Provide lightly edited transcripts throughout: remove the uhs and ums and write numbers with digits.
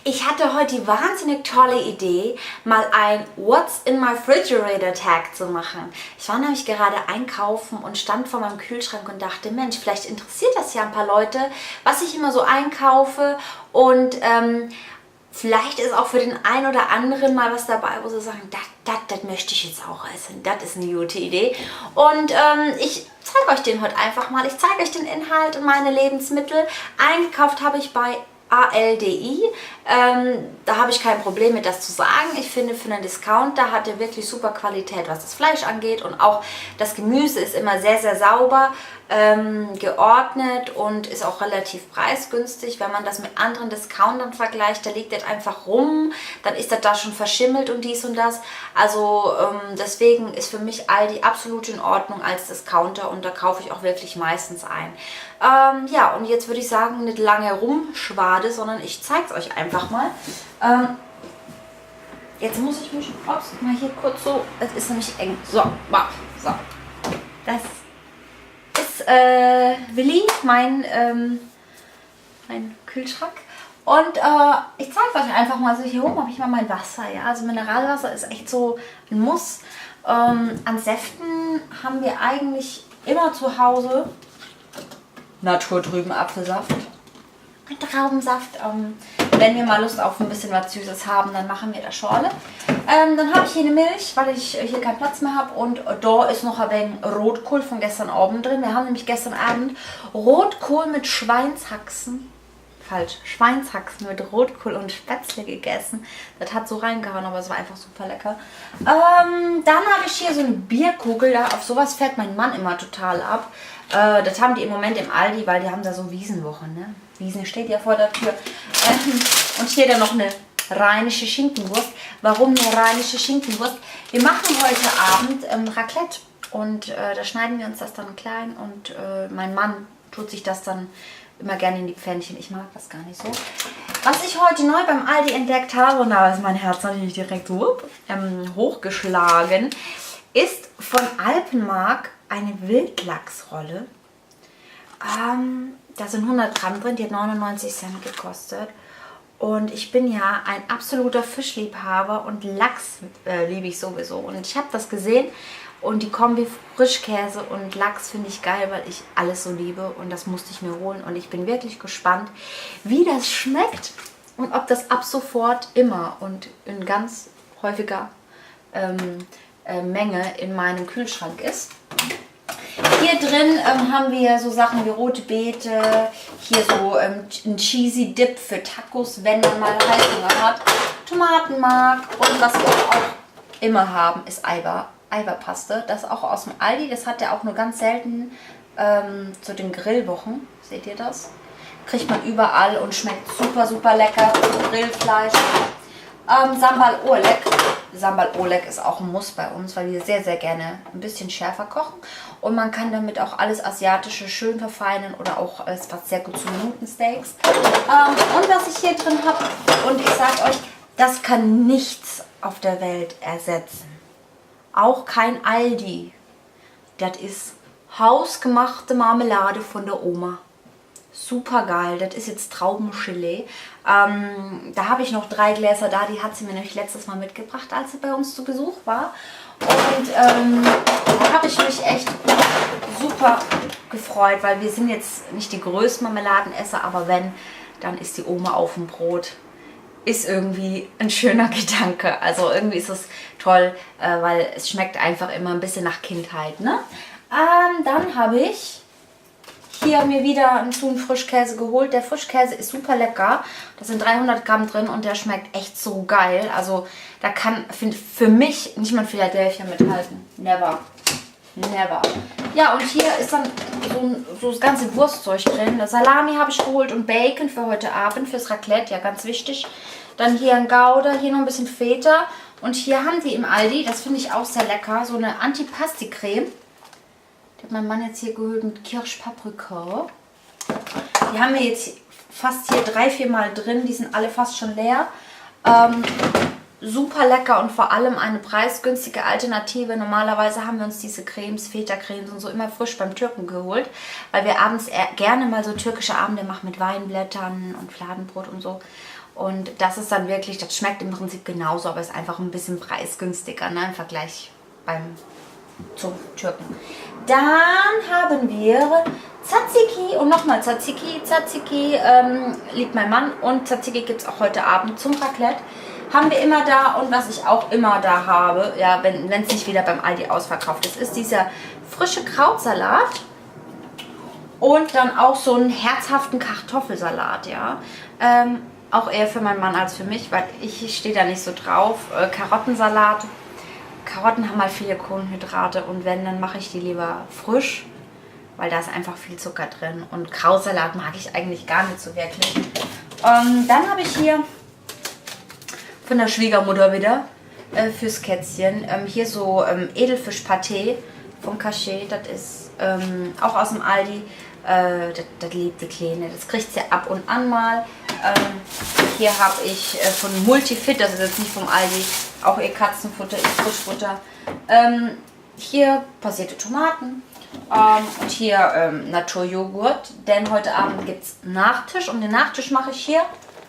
Ich hatte heute die wahnsinnig tolle Idee, mal ein What's in my refrigerator Tag zu machen. Ich war nämlich gerade einkaufen und stand vor meinem Kühlschrank und dachte, Mensch, vielleicht interessiert das ja ein paar Leute, was ich immer so einkaufe, und vielleicht ist auch für den einen oder anderen mal was dabei, wo sie sagen, das möchte ich jetzt auch essen, das ist eine gute Idee. Und ich zeige euch den heute einfach mal. Ich zeige euch den Inhalt und meine Lebensmittel. Eingekauft habe ich bei ALDI. Da habe ich kein Problem mit, das zu sagen. Ich finde, für einen Discounter hat er wirklich super Qualität, was das Fleisch angeht, und auch das Gemüse ist immer sehr, sehr sauber geordnet und ist auch relativ preisgünstig. Wenn man das mit anderen Discountern vergleicht, da liegt das einfach rum, dann ist das da schon verschimmelt und dies und das. Also deswegen ist für mich Aldi absolut in Ordnung als Discounter, und da kaufe ich auch wirklich meistens ein. Ja, und jetzt würde ich sagen, nicht lange rumschwade, sondern ich zeige es euch einfach mal. Jetzt muss ich mich mal hier kurz so, es ist nämlich eng. So. Das ist Willi, mein Kühlschrank. Und ich zeige euch einfach mal, so hier oben habe ich mal mein Wasser. Ja? Also Mineralwasser ist echt so ein Muss. An Säften haben wir eigentlich immer zu Hause naturtrüben Apfelsaft, Traubensaft. Wenn wir mal Lust auf ein bisschen was Süßes haben, dann machen wir da Schorle. Dann habe ich hier eine Milch, weil ich hier keinen Platz mehr habe, und da ist noch ein wenig Rotkohl von gestern Abend drin. Wir haben nämlich gestern Abend Rotkohl mit Schweinshaxen mit Rotkohl und Spätzle gegessen. Das hat so reingehauen, aber es war einfach super lecker. Dann habe ich hier so eine Bierkugel. Auf sowas fährt mein Mann immer total ab. Das haben die im Moment im Aldi, weil die haben da so Wiesenwochen. Ne? Wiesen steht ja vor der Tür. Und hier dann noch eine rheinische Schinkenwurst. Warum eine rheinische Schinkenwurst? Wir machen heute Abend Raclette. Und da schneiden wir uns das dann klein. Und mein Mann tut sich das dann immer gerne in die Pfännchen. Ich mag das gar nicht so. Was ich heute neu beim Aldi entdeckt habe, und da ist mein Herz natürlich direkt hochgeschlagen, ist von Alpenmark eine Wildlachsrolle. Da sind 100 Gramm drin, die hat 99 Cent gekostet. Und ich bin ja ein absoluter Fischliebhaber, und Lachs liebe ich sowieso. Und ich habe das gesehen, und die Kombi Frischkäse und Lachs finde ich geil, weil ich alles so liebe, und das musste ich mir holen. Und ich bin wirklich gespannt, wie das schmeckt und ob das ab sofort immer und in ganz häufiger Menge in meinem Kühlschrank ist. Hier drin haben wir so Sachen wie rote Beete, hier so ein Cheesy Dip für Tacos, wenn man mal Heißhunger hat, Tomatenmark, und was wir auch immer haben, ist Eiberpaste. Das ist auch aus dem Aldi, das hat er auch nur ganz selten zu den Grillwochen. Seht ihr das? Kriegt man überall und schmeckt super, super lecker. Grillfleisch. Sambal Oleg. Sambal Oleg ist auch ein Muss bei uns, weil wir sehr, sehr gerne ein bisschen schärfer kochen. Und man kann damit auch alles Asiatische schön verfeinern, oder auch, es passt sehr gut zu Minutensteaks. Und was ich hier drin habe, und ich sage euch, das kann nichts auf der Welt ersetzen. Auch kein Aldi. Das ist hausgemachte Marmelade von der Oma. Super geil. Das ist jetzt Traubengelee. Da habe ich noch 3 Gläser da. Die hat sie mir nämlich letztes Mal mitgebracht, als sie bei uns zu Besuch war. Und da habe ich mich echt super gefreut, weil wir sind jetzt nicht die größten Marmeladenesser, aber wenn, dann ist die Oma auf dem Brot. Ist irgendwie ein schöner Gedanke. Also irgendwie ist es toll, weil es schmeckt einfach immer ein bisschen nach Kindheit. Ne? Dann habe ich hier mir wieder einen Frischkäse geholt. Der Frischkäse ist super lecker. Da sind 300 Gramm drin, und der schmeckt echt so geil. Also da kann für mich nicht mal ein Philadelphia mithalten. Never. Never. Ja, und hier ist dann so das ganze Wurstzeug drin. Salami habe ich geholt und Bacon für heute Abend, fürs Raclette, ja, ganz wichtig. Dann hier ein Gouda, hier noch ein bisschen Feta. Und hier haben die im Aldi, das finde ich auch sehr lecker, so eine Antipasti-Creme. hat mein Mann jetzt hier geholt mit Kirschpaprika. Die haben wir jetzt fast hier 3-4 Mal drin. Die sind alle fast schon leer. Super lecker und vor allem eine preisgünstige Alternative. Normalerweise haben wir uns diese Cremes, Feta-Cremes und so immer frisch beim Türken geholt, weil wir abends gerne mal so türkische Abende machen mit Weinblättern und Fladenbrot und so. Und das ist dann wirklich, das schmeckt im Prinzip genauso, aber ist einfach ein bisschen preisgünstiger, ne, im Vergleich zum Türken. Dann haben wir Tzatziki und nochmal Tzatziki. Tzatziki liebt mein Mann und Tzatziki gibt es auch heute Abend zum Raclette. Haben wir immer da und was ich auch immer da habe, ja, wenn es nicht wieder beim Aldi ausverkauft ist dieser frische Krautsalat und dann auch so einen herzhaften Kartoffelsalat, ja. Auch eher für meinen Mann als für mich, weil ich stehe da nicht so drauf. Karottensalat. Karotten haben halt viele Kohlenhydrate und wenn, dann mache ich die lieber frisch, weil da ist einfach viel Zucker drin. Und Krautsalat mag ich eigentlich gar nicht so wirklich. Dann habe ich hier von der Schwiegermutter wieder fürs Kätzchen. Hier so Edelfischpaté vom Cachet. Das ist auch aus dem Aldi. Das liebt die Kleine. Das kriegt sie ab und an mal. Hier habe ich von Multifit, das ist jetzt nicht vom Aldi, auch ihr Katzenfutter, ihr Frischfutter. Hier passierte Tomaten. Und hier Naturjoghurt. Denn heute Abend gibt es Nachtisch. Und den Nachtisch mache ich hier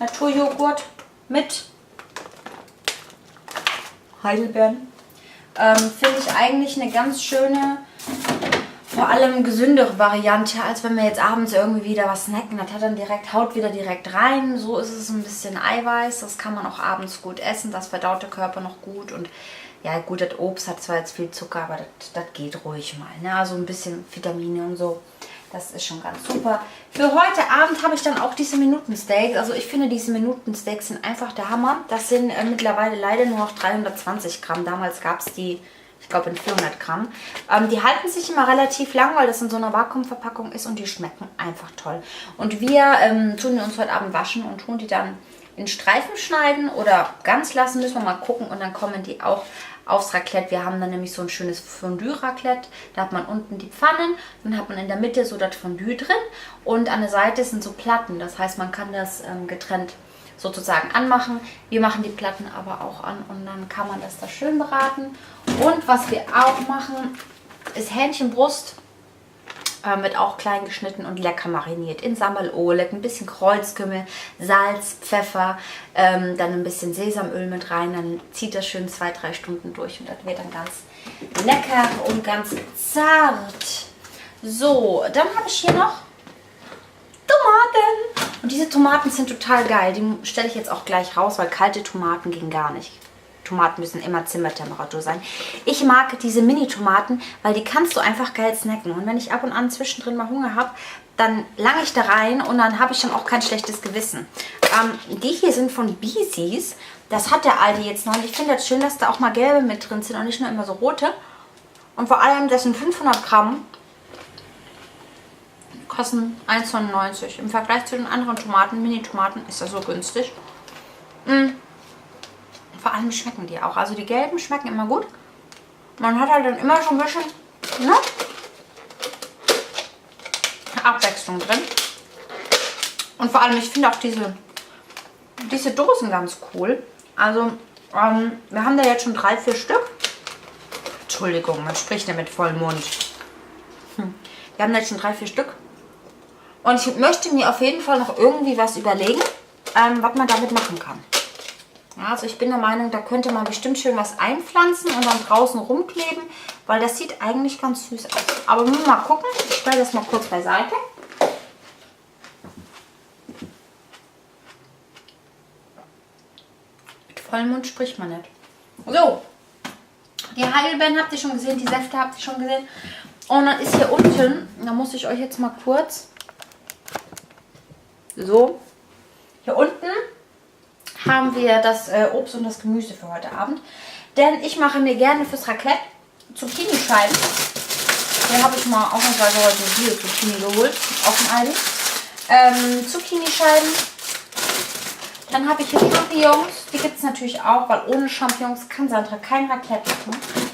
Naturjoghurt mit Heidelbeeren. Finde ich eigentlich eine ganz schöne, vor allem gesündere Variante, als wenn wir jetzt abends irgendwie wieder was snacken. Das hat dann haut wieder direkt rein. So ist es ein bisschen Eiweiß. Das kann man auch abends gut essen. Das verdaut der Körper noch gut. Und ja gut, das Obst hat zwar jetzt viel Zucker, aber das geht ruhig mal. Ne? Also ein bisschen Vitamine und so. Das ist schon ganz super. Für heute Abend habe ich dann auch diese Minutensteaks. Also ich finde, diese Minutensteaks sind einfach der Hammer. Das sind mittlerweile leider nur noch 320 Gramm. Damals gab es die, ich glaube, in 400 Gramm. Die halten sich immer relativ lang, weil das in so einer Vakuumverpackung ist und die schmecken einfach toll. Und wir tun die uns heute Abend waschen und tun die dann in Streifen schneiden oder ganz lassen, müssen wir mal gucken. Und dann kommen die auch aufs Raclette. Wir haben dann nämlich so ein schönes Fondue-Raclette. Da hat man unten die Pfannen, dann hat man in der Mitte so das Fondue drin und an der Seite sind so Platten. Das heißt, man kann das getrennt sozusagen anmachen. Wir machen die Platten aber auch an und dann kann man das da schön braten. Und was wir auch machen, ist Hähnchenbrust. Wird auch klein geschnitten und lecker mariniert in Sambal Oleg, ein bisschen Kreuzkümmel, Salz, Pfeffer, dann ein bisschen Sesamöl mit rein, dann zieht das schön 2-3 Stunden durch und das wird dann ganz lecker und ganz zart. So, dann habe ich hier noch Tomaten und diese Tomaten sind total geil, die stelle ich jetzt auch gleich raus, weil kalte Tomaten gehen gar nicht. Tomaten müssen immer Zimmertemperatur sein. Ich mag diese Mini-Tomaten, weil die kannst du einfach geil snacken. Und wenn ich ab und an zwischendrin mal Hunger habe, dann lange ich da rein und dann habe ich dann auch kein schlechtes Gewissen. Die hier sind von Beezy's. Das hat der Aldi jetzt noch. Ich finde das schön, dass da auch mal gelbe mit drin sind und nicht nur immer so rote. Und vor allem, das sind 500 Gramm. Kosten 1,99. Im Vergleich zu den anderen Tomaten, Mini-Tomaten, ist das so günstig. Vor allem schmecken die auch. Also die gelben schmecken immer gut. Man hat halt dann immer schon ein bisschen, ne, Abwechslung drin. Und vor allem, ich finde auch diese Dosen ganz cool. Also, wir haben da jetzt schon 3-4 Stück. Entschuldigung, man spricht ja mit vollem Mund. Wir haben da jetzt schon 3-4 Stück. Und ich möchte mir auf jeden Fall noch irgendwie was überlegen, was man damit machen kann. Ja, also ich bin der Meinung, da könnte man bestimmt schön was einpflanzen und dann draußen rumkleben, weil das sieht eigentlich ganz süß aus. Aber wir müssen mal gucken. Ich stelle das mal kurz beiseite. Mit vollem Mund spricht man nicht. So, die Heidelbeeren habt ihr schon gesehen, die Säfte habt ihr schon gesehen. Und dann ist hier unten, da muss ich euch jetzt mal kurz, so, hier unten haben wir das Obst und das Gemüse für heute Abend. Denn ich mache mir gerne fürs Raclette Zucchini-Scheiben. Hier habe ich mal ausnahmsweise heute Bio-Zucchini geholt, auf dem Aldi. Zucchini-Scheiben. Dann habe ich hier Champignons. Die gibt es natürlich auch, weil ohne Champignons kann Sandra kein Raclette machen.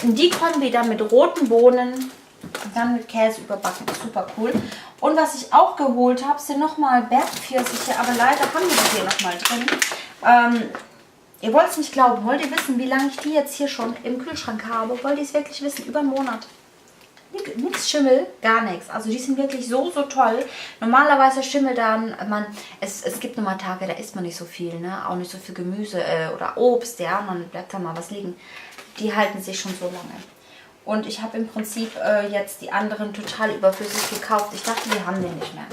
Die kommen wieder mit roten Bohnen, Und dann mit Käse überbacken. Super cool. Und was ich auch geholt habe, sind nochmal Bergpfirsiche. Aber leider haben wir die hier nochmal drin. Ihr wollt es nicht glauben. Wollt ihr wissen, wie lange ich die jetzt hier schon im Kühlschrank habe? Wollt ihr es wirklich wissen? Über einen Monat. Nichts Schimmel, gar nichts. Also die sind wirklich so toll. Normalerweise Schimmel dann, es gibt nochmal Tage, da isst man nicht so viel, ne? Auch nicht so viel Gemüse oder Obst, ja, man bleibt da mal was liegen. Die halten sich schon so lange. Und ich habe im Prinzip jetzt die anderen total überflüssig gekauft. Ich dachte, wir haben den nicht mehr.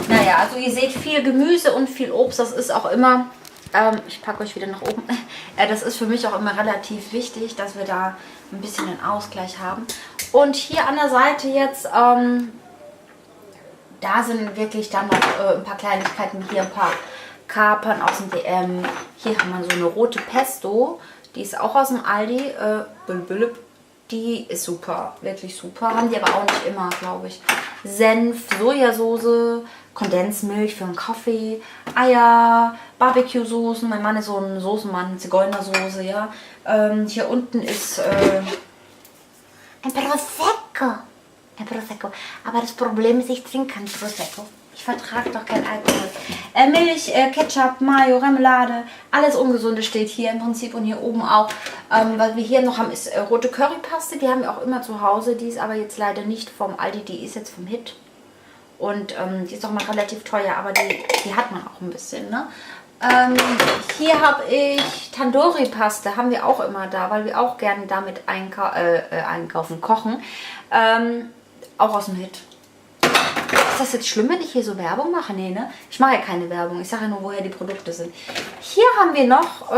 Naja, also ihr seht viel Gemüse und viel Obst. Das ist auch immer, ich packe euch wieder nach oben. Das ist für mich auch immer relativ wichtig, dass wir da ein bisschen einen Ausgleich haben. Und hier an der Seite jetzt, da sind wirklich dann noch ein paar Kleinigkeiten. Hier ein paar Kapern aus dem DM. Hier haben wir so eine rote Pesto. Die ist auch aus dem Aldi. Die ist super, wirklich super. Haben die aber auch nicht immer, glaube ich. Senf, Sojasauce, Kondensmilch für einen Kaffee, Eier, Barbecue-Soßen. Mein Mann ist so ein Soßenmann, Zigeunersoße, ja. Hier unten ist ein Prosecco. Ein Prosecco. Aber das Problem ist, ich trinke kein Prosecco. Ich vertrage doch kein Alkohol. Milch, Ketchup, Mayo, Remoulade, alles Ungesunde steht hier im Prinzip und hier oben auch. Was wir hier noch haben, ist rote Currypaste. Die haben wir auch immer zu Hause. Die ist aber jetzt leider nicht vom Aldi, die ist jetzt vom Hit. Und die ist auch mal relativ teuer, aber die hat man auch ein bisschen, ne? Hier habe ich Tandoori-Paste, haben wir auch immer da, weil wir auch gerne damit einkaufen, kochen. Auch aus dem Hit. Ist das jetzt schlimm, wenn ich hier so Werbung mache? Nee, ne? Ich mache ja keine Werbung. Ich sage ja nur, woher die Produkte sind. Hier haben wir noch,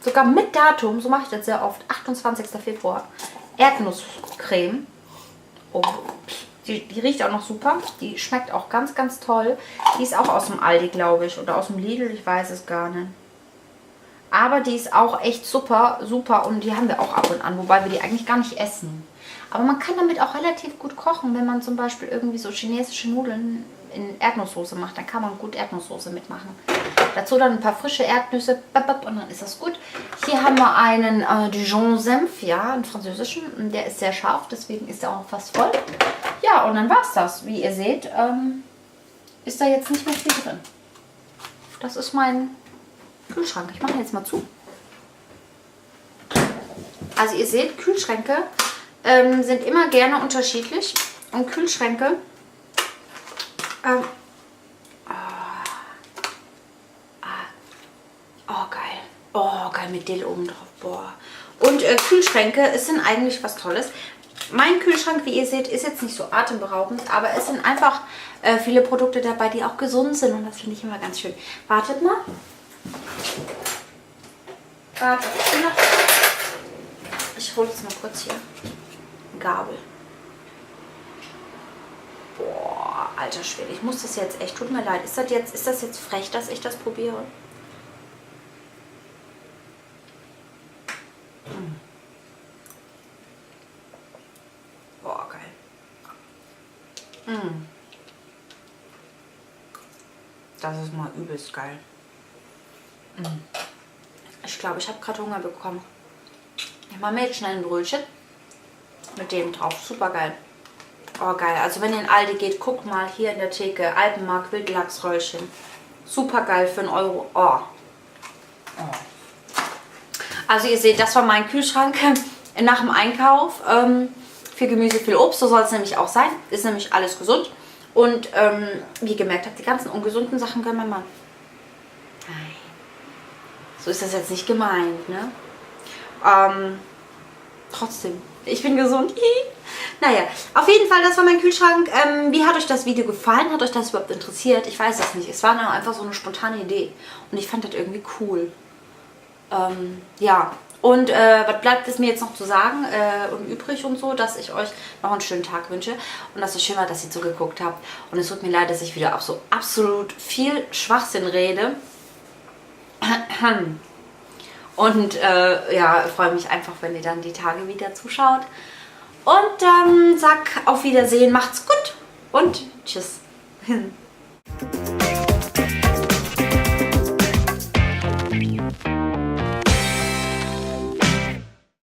sogar mit Datum, so mache ich das sehr oft, 28. Februar, Erdnusscreme. Oh, die riecht auch noch super. Die schmeckt auch ganz, ganz toll. Die ist auch aus dem Aldi, glaube ich. Oder aus dem Lidl, ich weiß es gar nicht. Aber die ist auch echt super, super. Und die haben wir auch ab und an, wobei wir die eigentlich gar nicht essen. Aber man kann damit auch relativ gut kochen, wenn man zum Beispiel irgendwie so chinesische Nudeln in Erdnusssoße macht. Dann kann man gut Erdnusssoße mitmachen. Dazu dann ein paar frische Erdnüsse und dann ist das gut. Hier haben wir einen Dijon-Senf, ja, einen französischen. Der ist sehr scharf, deswegen ist er auch fast voll. Ja, und dann war es das. Wie ihr seht, ist da jetzt nicht mehr viel drin. Das ist mein Kühlschrank. Ich mache ihn jetzt mal zu. Also ihr seht, Kühlschränke sind immer gerne unterschiedlich. Und Kühlschränke geil. Oh, geil mit Dill oben drauf. Boah. Und Kühlschränke, es sind eigentlich was Tolles. Mein Kühlschrank, wie ihr seht, ist jetzt nicht so atemberaubend, aber es sind einfach viele Produkte dabei, die auch gesund sind. Und das finde ich immer ganz schön. Wartet mal. Wartet. Ich hole jetzt mal kurz hier. Gabel. Boah, alter Schwede. Ich muss das jetzt echt, tut mir leid. Ist das jetzt frech, dass ich das probiere? Boah, geil. Das ist mal übelst geil. Ich glaube, ich habe gerade Hunger bekommen. Ich mache mir jetzt schnell ein Brötchen mit dem drauf. Super geil. Oh, geil. Also wenn ihr in Aldi geht, guckt mal hier in der Theke. Alpenmark Wildlachsröllchen. Super geil für 1 Euro. Oh. Also ihr seht, das war mein Kühlschrank nach dem Einkauf. Viel Gemüse, viel Obst. So soll es nämlich auch sein. Ist nämlich alles gesund. Und wie ihr gemerkt habt, die ganzen ungesunden Sachen können mein Mann. Nein. So ist das jetzt nicht gemeint, ne? Trotzdem, ich bin gesund. Naja, auf jeden Fall, das war mein Kühlschrank. Wie hat euch das Video gefallen? Hat euch das überhaupt interessiert? Ich weiß es nicht. Es war einfach so eine spontane Idee. Und ich fand das irgendwie cool. Ja. Und was bleibt es mir jetzt noch zu sagen und übrig und so, dass ich euch noch einen schönen Tag wünsche. Und dass es schön war, dass ihr zugeguckt habt. Und es tut mir leid, dass ich wieder auf so absolut viel Schwachsinn rede. Und ja, freue mich einfach, wenn ihr dann die Tage wieder zuschaut. Und dann sag auf Wiedersehen, macht's gut und tschüss.